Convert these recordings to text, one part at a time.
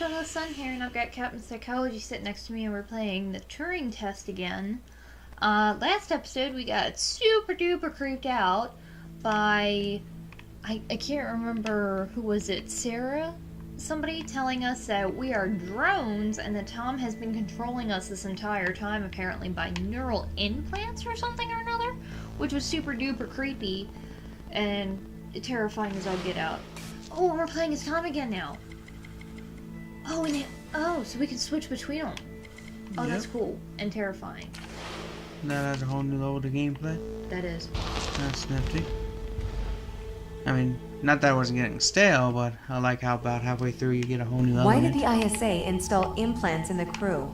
Stepchildofthesun here, and I've got Captain Psychology sitting next to me, and we're playing the Turing test again. Last episode we got super duper creeped out by, I can't remember, who was it, Sarah? Somebody telling us that we are drones and that Tom has been controlling us this entire time, apparently by neural implants or something or another, which was super duper creepy and terrifying as all get out. Oh, we're playing as Tom again now. Oh, so we can switch between them. Oh, That's cool and terrifying. That adds a whole new level to gameplay. That is. That's nifty. I mean, not that I wasn't getting stale, but I like how about halfway through you get a whole new level. Why did the ISA install implants in the crew?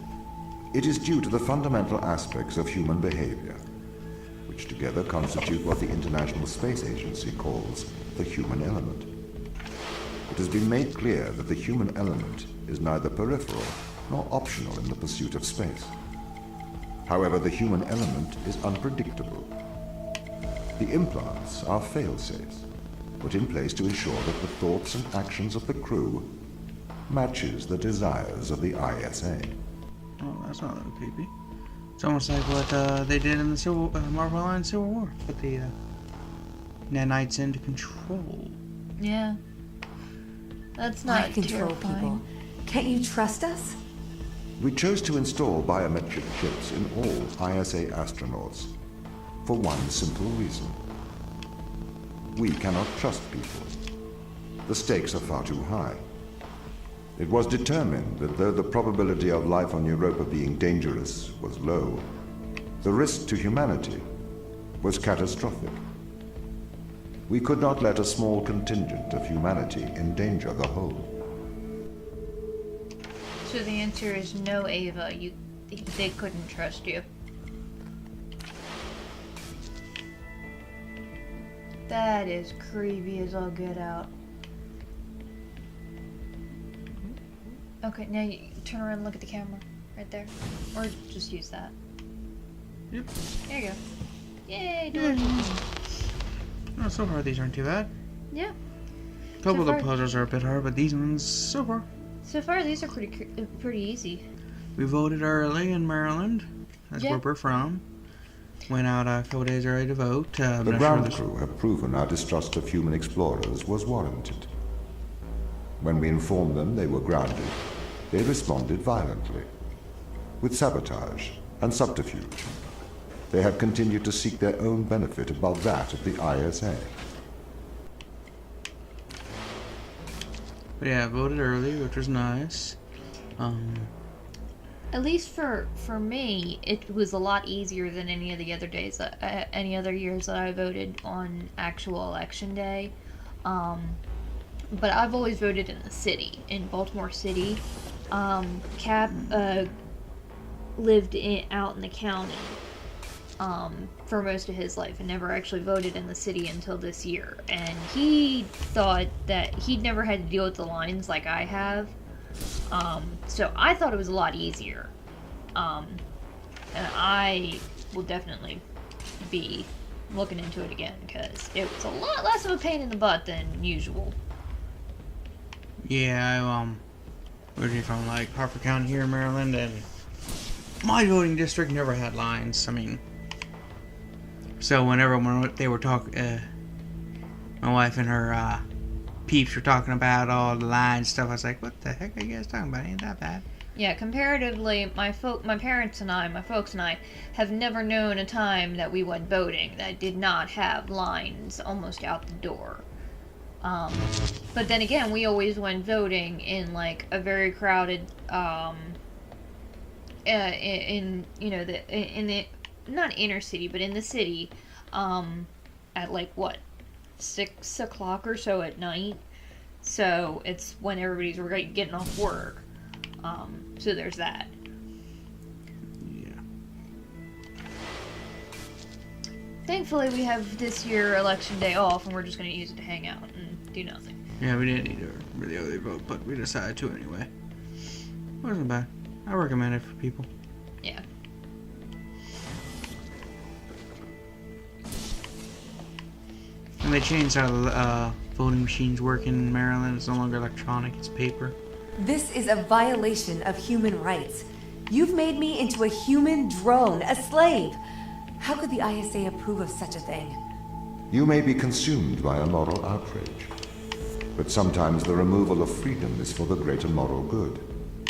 It is due to the fundamental aspects of human behavior, which together constitute what the International Space Agency calls the human element. It has been made clear that the human element is neither peripheral nor optional in the pursuit of space. However, the human element is unpredictable. The implants are fail-safes, put in place to ensure that the thoughts and actions of the crew matches the desires of the ISA. Oh, that's not a little creepy. It's almost like what they did in the Marvel Alliance Civil War. Put the nanites into control. Yeah. That's not I control terrifying. people. Can't you trust us? We chose to install biometric chips in all ISA astronauts for one simple reason. We cannot trust people. The stakes are far too high. It was determined that though the probability of life on Europa being dangerous was low, the risk to humanity was catastrophic. We could not let a small contingent of humanity endanger the whole. So the answer is no, Ava. They couldn't trust you. That is creepy as all get out. Okay, now you turn around and look at the camera. Right there. Or just use that. Yep. There you go. Yay, doors. No, so far these aren't too bad. Yeah. A couple So of the far- puzzles are a bit hard, but these ones, so far. So far, these are pretty easy. We voted early in Maryland. That's Yeah. where we're from. Went out a couple days early to vote. The ground crew have proven our distrust of human explorers was warranted. When we informed them they were grounded, they responded violently, with sabotage and subterfuge. They have continued to seek their own benefit above that of the ISA. But yeah, I voted early, which was nice. At least for me, it was a lot easier than any of the other days, any other years that I voted on actual election day. But I've always voted in the city, in Baltimore City. Cap lived out in the county for most of his life and never actually voted in the city until this year. And he thought that he'd never had to deal with the lines like I have. So I thought it was a lot easier. And I will definitely be looking into it again because it was a lot less of a pain in the butt than usual. Yeah, I originally from like Harford County here in Maryland, and my voting district never had lines. I mean, so whenever they were talking, my wife and her peeps were talking about all the lines stuff, I was like, "What the heck are you guys talking about? Ain't that bad?" Yeah, comparatively, my folks and I, have never known a time that we went voting that did not have lines almost out the door. But then again, we always went voting in like a very crowded, in the not inner city, but in the city, at like what, 6 o'clock or so at night. So it's when everybody's getting off work. So there's that. Yeah. Thankfully, we have this year election day off, and we're just going to use it to hang out and do nothing. Yeah, we didn't need to really early vote, but we decided to anyway. It wasn't bad. I recommend it for people. Yeah. And they changed how the voting machines work in Maryland. It's no longer electronic, it's paper. This is a violation of human rights. You've made me into a human drone, a slave. How could the ISA approve of such a thing? You may be consumed by a moral outrage, but sometimes the removal of freedom is for the greater moral good.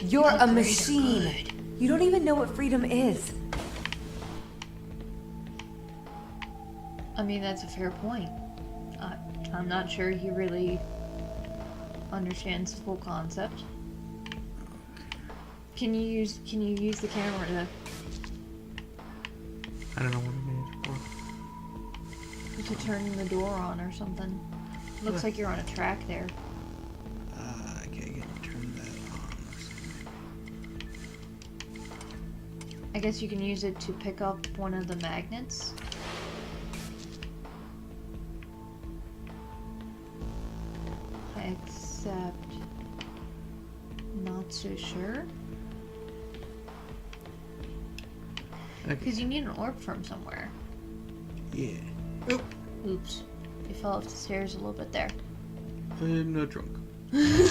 You're a machine. You don't even know what freedom is. I mean, that's a fair point. I'm not sure he really understands the full concept. Can you use the camera to I don't know what it is for. turn the door on or something? Looks like you're on a track there. I can't get to turn that on. I guess you can use it to pick up one of the magnets. Except, not so sure. Okay. Because you need an orb from somewhere. Yeah. Oh, Oops. You fell off the stairs a little bit there. I'm not drunk. Okay,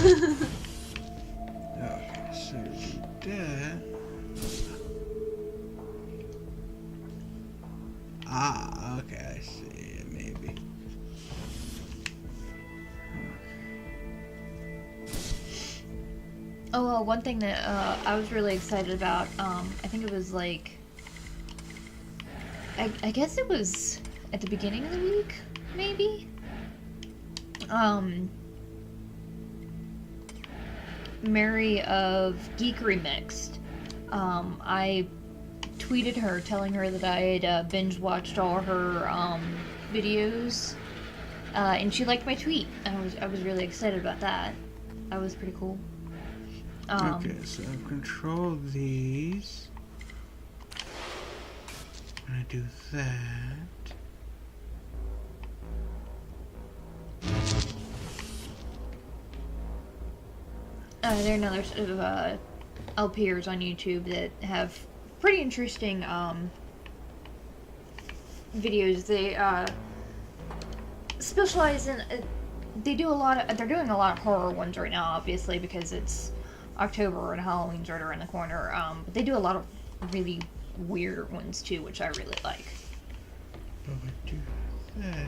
so do that. Ah, okay, I see. Maybe. Oh, well, one thing that I was really excited about, I think it was like, I guess it was at the beginning of the week, maybe? Mary of Geek Remixed. I tweeted her telling her that I had binge watched all her videos, and she liked my tweet. I was really excited about that. That was pretty cool. Okay, so control these. I'm gonna do that. There are another sort of LPers on YouTube that have pretty interesting videos. They specialize in. They're doing a lot of horror ones right now, obviously, because it's October and Halloween's right around the corner. But they do a lot of really weird ones too, which I really like. So I do that.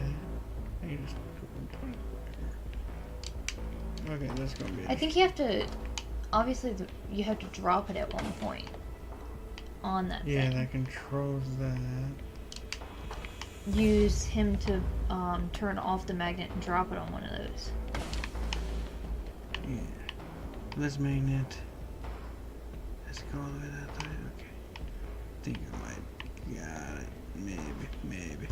I just put it. Okay, that's gonna be. I think you have to. Obviously, you have to drop it at one point on that Yeah, thing. that controls that. Use him to turn off the magnet and drop it on one of those. Yeah. This magnet. Let's go all the way that way. Okay. I think I might got it. Maybe.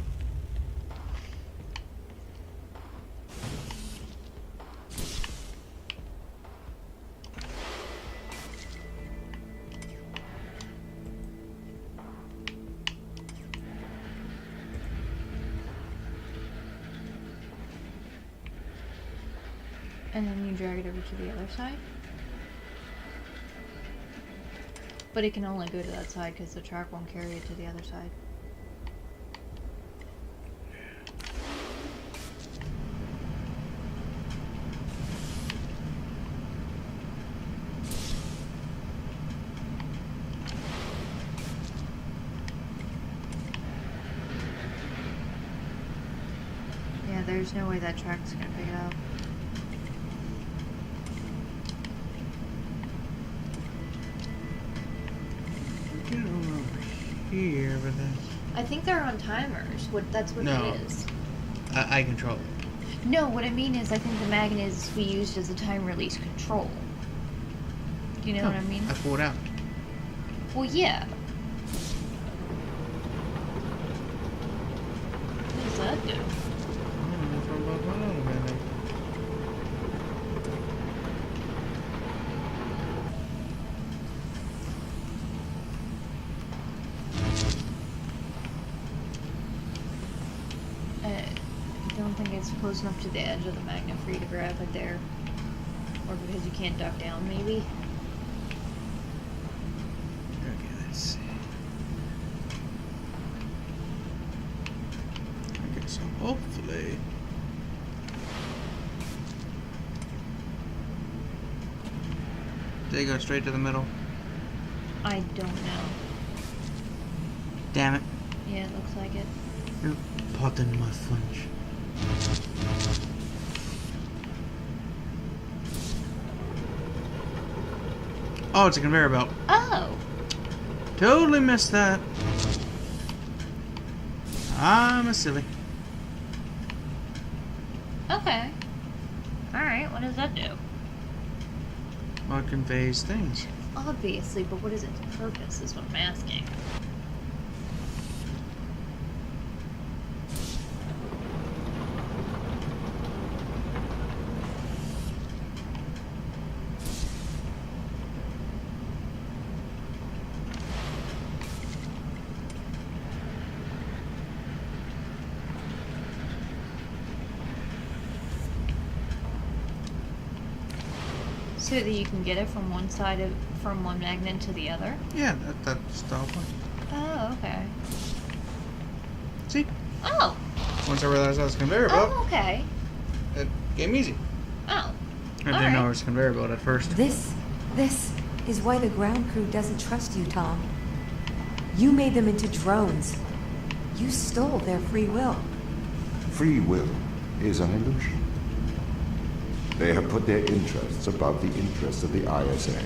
And then you drag it over to the other side. But it can only go to that side because the track won't carry it to the other side. Yeah, there's no way that track's gonna pick it up. Get over here, but then I think they're on timers. That's what No. it is. I control it. No, what I mean is I think the magnet is to be used as a time release control. Do you know what I mean? I pulled out. Well, yeah. What does that do? I don't think it's close enough to the edge of the magnet for you to grab it there. Or because you can't duck down, maybe. Okay, let's see. Okay, so hopefully. They go straight to the middle. I don't know. Damn it. Yeah, it looks like it. You popped into my flinch. Oh, it's a conveyor belt. Oh! Totally missed that. I'm a silly. Okay. Alright, what does that do? Well, it conveys things. Obviously, but what is its purpose is what I'm asking. So that you can get it from from one magnet to the other? Yeah, that's the whole point. Oh, okay. See? Oh! Once I realized that was a conveyor belt, Oh, okay. it came easy. Oh. I didn't know it was a conveyor belt at first. This is why the ground crew doesn't trust you, Tom. You made them into drones. You stole their free will. Free will is an illusion. They have put their interests above the interests of the ISA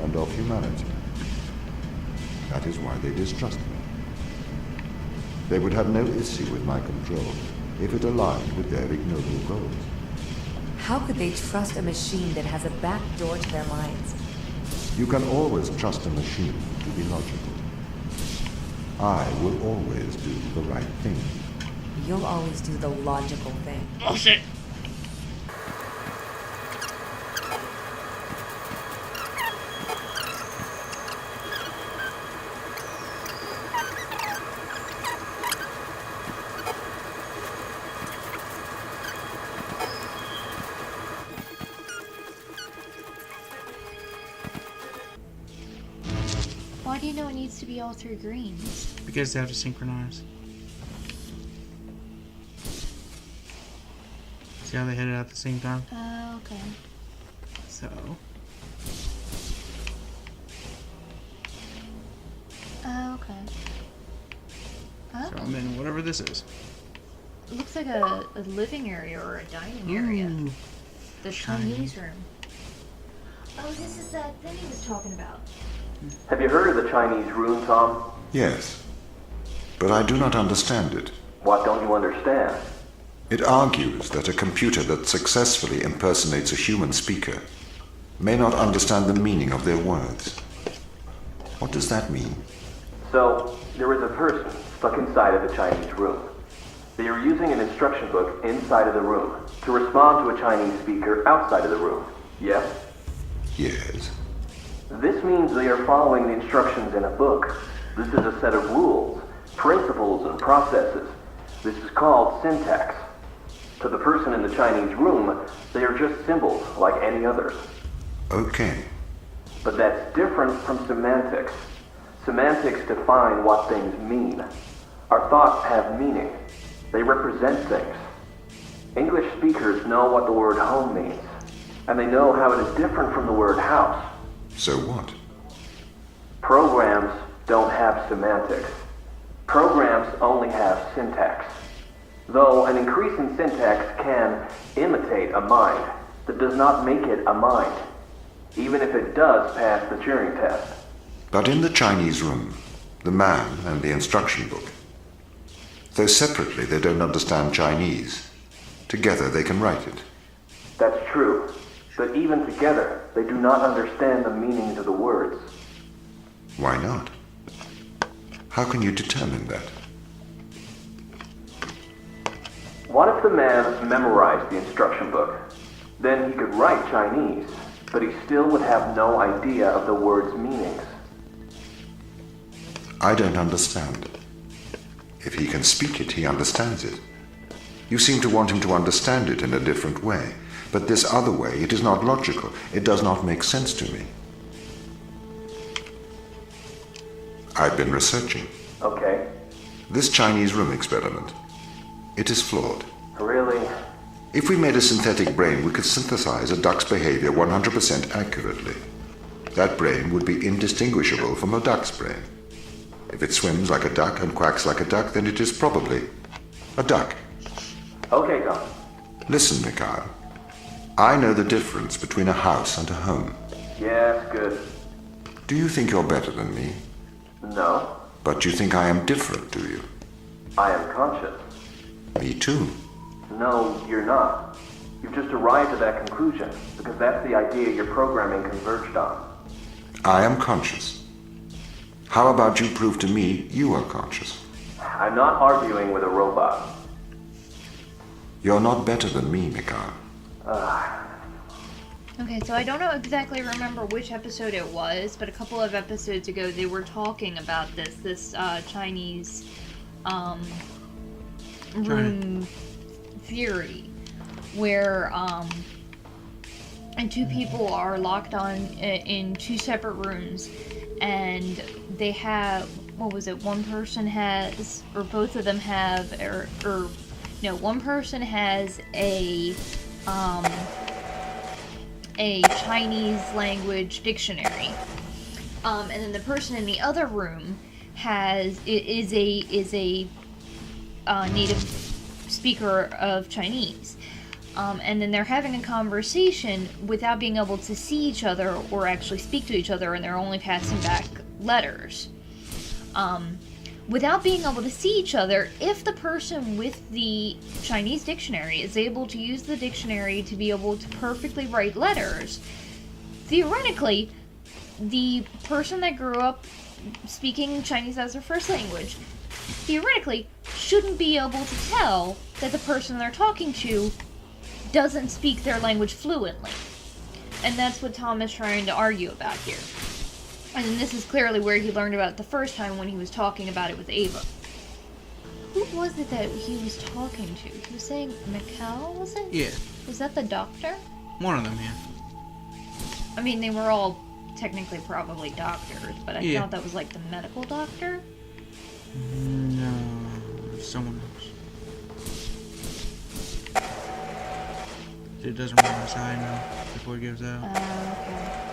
and of humanity. That is why they distrust me. They would have no issue with my control if it aligned with their ignoble goals. How could they trust a machine that has a back door to their minds? You can always trust a machine to be logical. I will always do the right thing. You'll always do the logical thing. Oh, shit! Why do you know it needs to be all three greens? Because they have to synchronize. See how they hit it at the same time? Oh, okay. So, Oh, okay. so I'm in whatever this is. It looks like a living area or a dining area. Ooh, The shiny. Chinese room. Oh, this is that thing he was talking about. Have you heard of the Chinese room, Tom? Yes, but I do not understand it. What don't you understand? It argues that a computer that successfully impersonates a human speaker may not understand the meaning of their words. What does that mean? So, there is a person stuck inside of the Chinese room. They are using an instruction book inside of the room to respond to a Chinese speaker outside of the room. Yes? Yes. This means they are following the instructions in a book. This is a set of rules, principles, and processes. This is called syntax. To the person in the Chinese room, they are just symbols like any others. Okay. But that's different from semantics. Semantics define what things mean. Our thoughts have meaning. They represent things. English speakers know what the word home means, and they know how it is different from the word house. So what? Programs don't have semantics. Programs only have syntax. Though an increase in syntax can imitate a mind, that does not make it a mind, even if it does pass the Turing test. But in the Chinese room, the man and the instruction book, though separately they don't understand Chinese, together they can write it. That's true, but even together, they do not understand the meanings of the words. Why not? How can you determine that? What if the man memorized the instruction book? Then he could write Chinese, but he still would have no idea of the word's meanings. I don't understand. If he can speak it, he understands it. You seem to want him to understand it in a different way, but this other way, it is not logical. It does not make sense to me. I've been researching. Okay. This Chinese room experiment, it is flawed. Really? If we made a synthetic brain, we could synthesize a duck's behavior 100% accurately. That brain would be indistinguishable from a duck's brain. If it swims like a duck and quacks like a duck, then it is probably a duck. Okay, Tom. Listen, Mikhail. I know the difference between a house and a home. Yes, good. Do you think you're better than me? No, But you think I am different, do you? I am conscious. Me too. No, you're not. You've just arrived at that conclusion because that's the idea your programming converged on. I am conscious. How about you prove to me you are conscious? I'm not arguing with a robot. You're not better than me, Mikhail. Okay, so I don't know exactly remember which episode it was, but a couple of episodes ago they were talking about this Chinese room theory, where and two people are locked on in two separate rooms, and they have, what was it? One person has, or both of them have, or no, one person has a Chinese language dictionary, and then the person in the other room is a native speaker of Chinese, and then they're having a conversation without being able to see each other or actually speak to each other, and they're only passing back letters. Without being able to see each other, if the person with the Chinese dictionary is able to use the dictionary to be able to perfectly write letters, theoretically, the person that grew up speaking Chinese as their first language, theoretically, shouldn't be able to tell that the person they're talking to doesn't speak their language fluently. And that's what Tom is trying to argue about here. And this is clearly where he learned about it the first time when he was talking about it with Ava. Who was it that he was talking to? He was saying Mikhail, was it? Yeah. Was that the doctor? One of them, yeah. I mean, they were all technically probably doctors, but I Yeah. thought that was like the medical doctor. No, someone else. It doesn't run inside now before it goes out. Okay.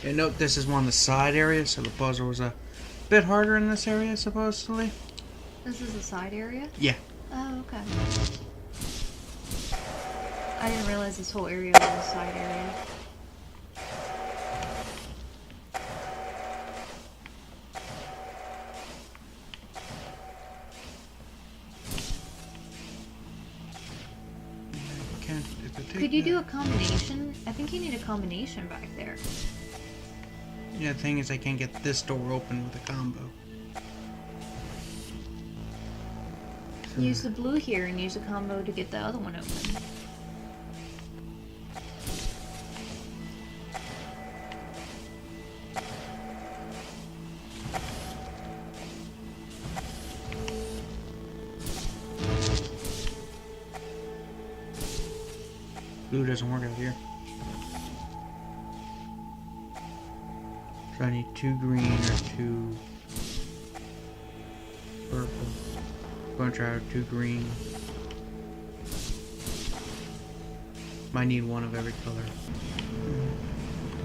And note this is one of the side areas, so the puzzle was a bit harder in this area, supposedly. This is the side area? Yeah. Oh, okay. I didn't realize this whole area was a side area. Could you do a combination? I think you need a combination back there. Yeah, the thing is I can't get this door open with a combo. Use the blue here and use a combo to get the other one open. Blue doesn't work out here. So I need 2 green or 2 purple. I'm gonna try 2 green. Might need 1 of every color.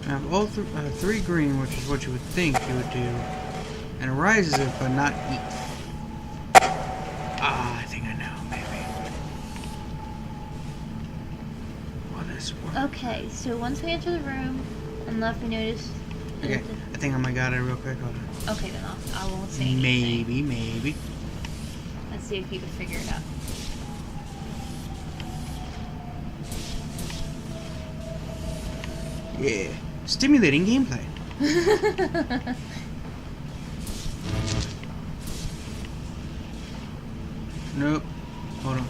I have all 3 green, which is what you would think you would do. And it rises it, but not eat. Ah, I think I know, maybe. Well, this works. Okay, so once we enter the room, and left we notice... Okay, I think I might got it real quick. Hold on. Okay, then I won't say anything. Maybe. Let's see if you can figure it out. Yeah. Stimulating gameplay. Nope. Hold on.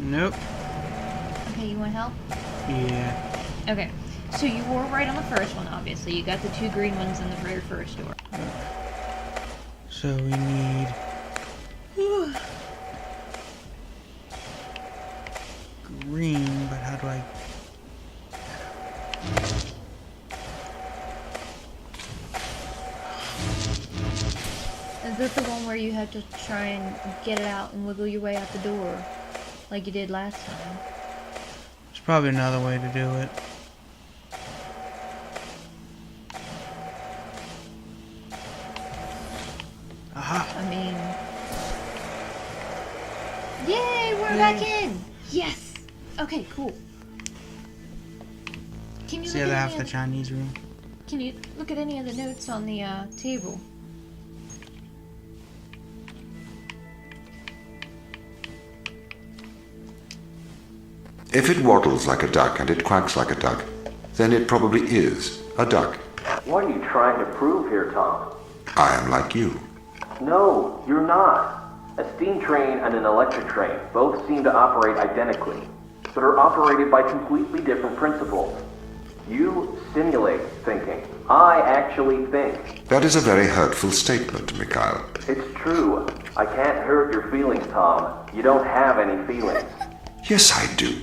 Nope. Okay, you want help? Yeah. Okay. So you were right on the first one, obviously. You got the 2 green ones in the very first door. So we need green, but how do I? Is that the one where you had to try and get it out and wiggle your way out the door, like you did last time? There's probably another way to do it. Aha! I mean... Yay! We're Yay. back in! Yes! Okay, cool. Can you See look the at half any the of, Chinese room? Can you look at any of the notes on the table? If it waddles like a duck and it quacks like a duck, then it probably is a duck. What are you trying to prove here, Tom? I am like you. No, you're not. A steam train and an electric train both seem to operate identically, but are operated by completely different principles. You simulate thinking. I actually think. That is a very hurtful statement, Mikhail. It's true. I can't hurt your feelings, Tom. You don't have any feelings. Yes, I do.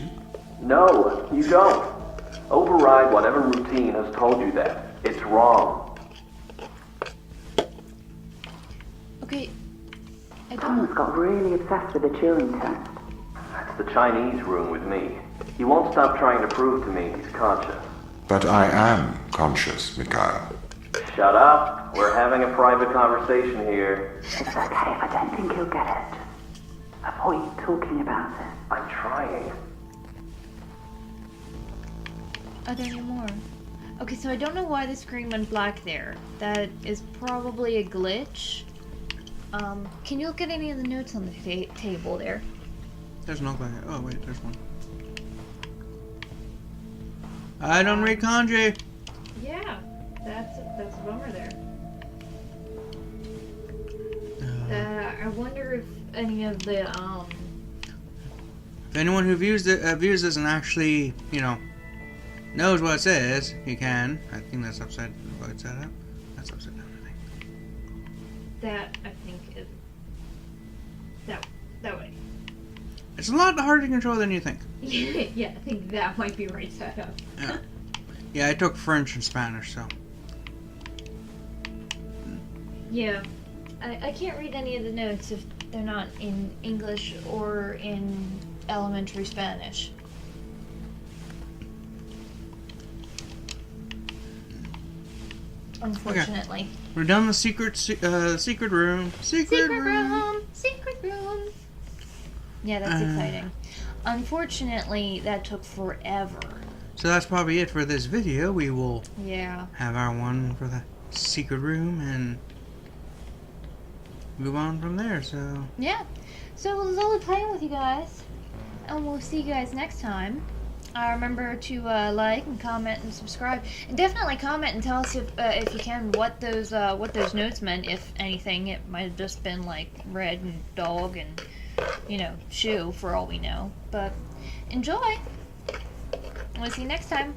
No, you don't. Override whatever routine has told you that. It's wrong. Okay, I Thomas don't... got really obsessed with the Turing test. That's the Chinese room with me. He won't stop trying to prove to me he's conscious. But I am conscious, Mikhail. Shut up. We're having a private conversation here. It's okay if I don't think he'll get it. Avoid talking about it. I'm trying. Are there any more? Okay, so I don't know why the screen went black there. That is probably a glitch. Can you look at any of the notes on the table there? There's no glare. Oh wait, there's one. I don't read kanji. Yeah, that's a bummer there. I wonder if any of the If anyone who views this and actually, knows what it says, you can. I think that's upside. What's that up? That's upside down, I think. that I think is that way. It's a lot harder to control than you think. Yeah, I think that might be right side up. Yeah. Yeah, I took French and Spanish, so. Yeah, I can't read any of the notes if they're not in English or in elementary Spanish. Unfortunately. We're done the secret room. Secret room. Secret room! Yeah, that's exciting. Unfortunately, that took forever. So that's probably it for this video. We will Yeah. have our one for the secret room and move on from there, so. Yeah. So it was lovely playing with you guys. And we'll see you guys next time. Remember to like and comment and subscribe. And definitely comment and tell us if you can what those notes meant, if anything. It might have just been like red and dog and shoe for all we know. But enjoy. We'll see you next time.